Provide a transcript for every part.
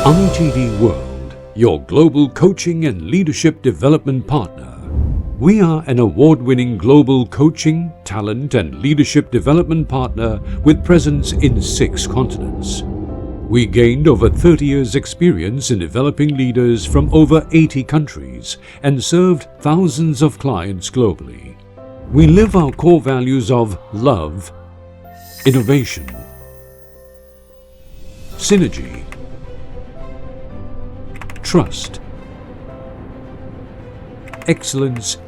ITD World, your global coaching and leadership development partner. We are an award-winning global coaching, talent and leadership development partner with presence in 6 continents. We gained over 30 years' experience in developing leaders from over 80 countries and served thousands of clients globally. We live our core values of love, innovation, synergy, trust, excellence,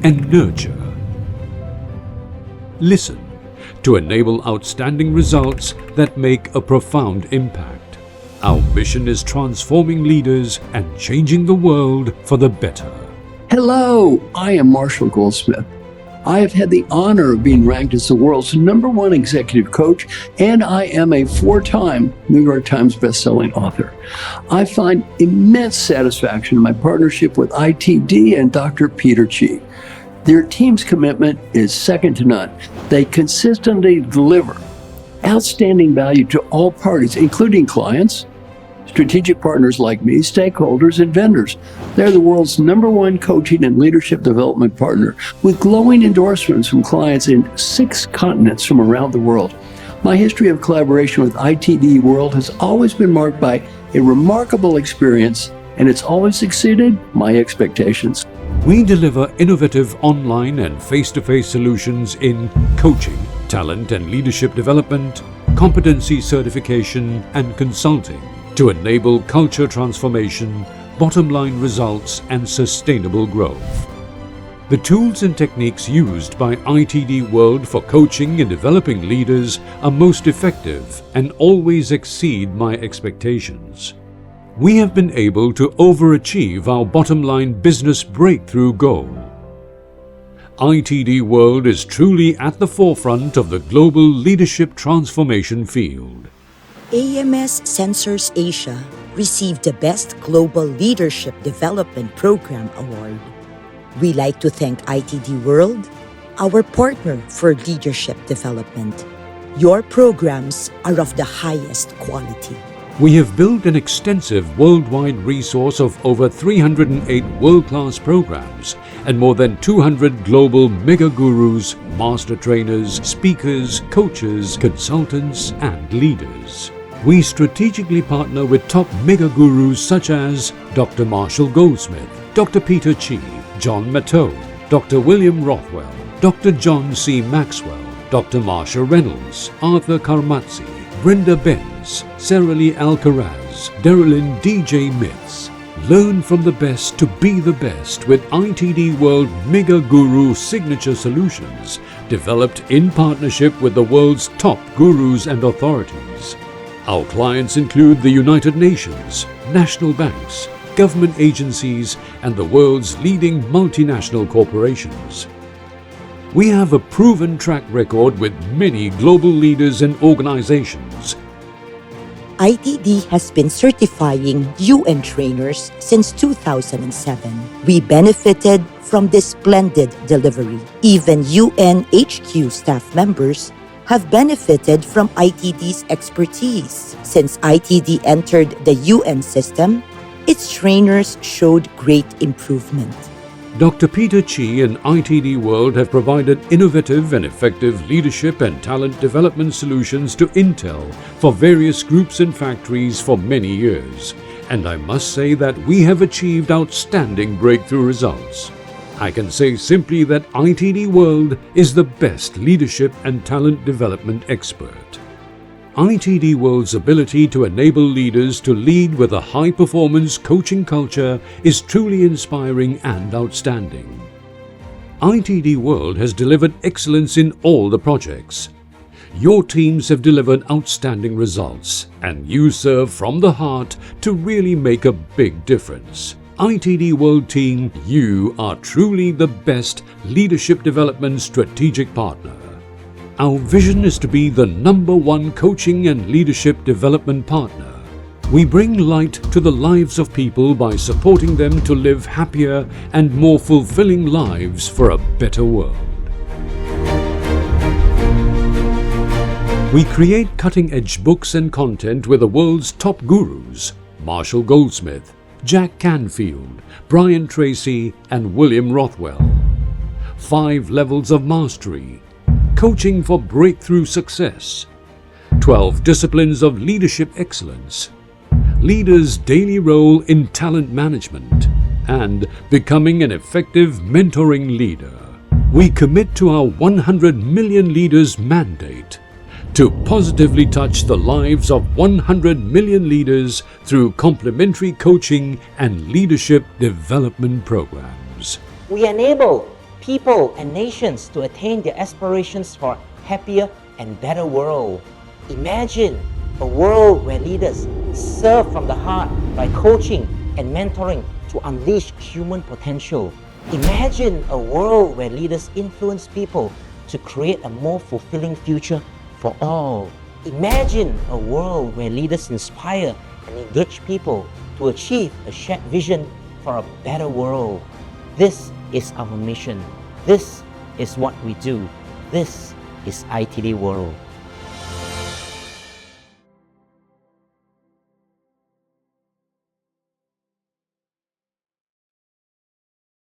and nurture. Listen to enable outstanding results that make a profound impact. Our mission is transforming leaders and changing the world for the better. Hello, I am Marshall Goldsmith. I have had the honor of being ranked as the world's #1 executive coach, and I am a 4-time New York Times bestselling author. I find immense satisfaction in my partnership with ITD and Dr. Peter Chi. Their team's commitment is second to none. They consistently deliver outstanding value to all parties, including clients, strategic partners like me, stakeholders, and vendors. They're the world's #1 coaching and leadership development partner with glowing endorsements from clients in 6 continents from around the world. My history of collaboration with ITD World has always been marked by a remarkable experience, and it's always exceeded my expectations. We deliver innovative online and face-to-face solutions in coaching, talent and leadership development, competency certification, and consulting to enable culture transformation, bottom-line results, and sustainable growth. The tools and techniques used by ITD World for coaching and developing leaders are most effective and always exceed my expectations. We have been able to overachieve our bottom-line business breakthrough goal. ITD World is truly at the forefront of the global leadership transformation field. AMS Sensors Asia received the Best Global Leadership Development Program Award. We like to thank ITD World, our partner for leadership development. Your programs are of the highest quality. We have built an extensive worldwide resource of over 308 world-class programs and more than 200 global mega gurus, master trainers, speakers, coaches, consultants, and leaders. We strategically partner with top mega gurus such as Dr. Marshall Goldsmith, Dr. Peter Chi, John Mattone, Dr. William Rothwell, Dr. John C. Maxwell, Dr. Marsha Reynolds, Arthur Karmazzi, Brenda Benz, Sarah Lee Alcaraz, Darylyn DJ Mitz. Learn from the best to be the best with ITD World Mega Guru Signature Solutions, developed in partnership with the world's top gurus and authorities. Our clients include the United Nations, national banks, government agencies, and the world's leading multinational corporations. We have a proven track record with many global leaders and organizations. ITD has been certifying UN trainers since 2007. We benefited from this splendid delivery. Even UN HQ staff members have benefited from ITD's expertise. Since ITD entered the UN system, its trainers showed great improvement. Dr. Peter Chi and ITD World have provided innovative and effective leadership and talent development solutions to Intel for various groups and factories for many years. And I must say that we have achieved outstanding breakthrough results. I can say simply that ITD World is the best leadership and talent development expert. ITD World's ability to enable leaders to lead with a high-performance coaching culture is truly inspiring and outstanding. ITD World has delivered excellence in all the projects. Your teams have delivered outstanding results, and you serve from the heart to really make a big difference. ITD World team, you are truly the best leadership development strategic partner. Our vision is to be the #1 coaching and leadership development partner. We bring light to the lives of people by supporting them to live happier and more fulfilling lives for a better world. We create cutting-edge books and content with the world's top gurus, Marshall Goldsmith, Jack Canfield, Brian Tracy, and William Rothwell. 5 levels of mastery, coaching for breakthrough success, 12 disciplines of leadership excellence, leaders' daily role in talent management, and becoming an effective mentoring leader. We commit to our 100 million leaders mandate to positively touch the lives of 100 million leaders through complementary coaching and leadership development programs. We enable people and nations to attain their aspirations for a happier and better world. Imagine a world where leaders serve from the heart by coaching and mentoring to unleash human potential. Imagine a world where leaders influence people to create a more fulfilling future for all. Imagine a world where leaders inspire and engage people to achieve a shared vision for a better world. This is our mission. This is what we do. This is ITD World.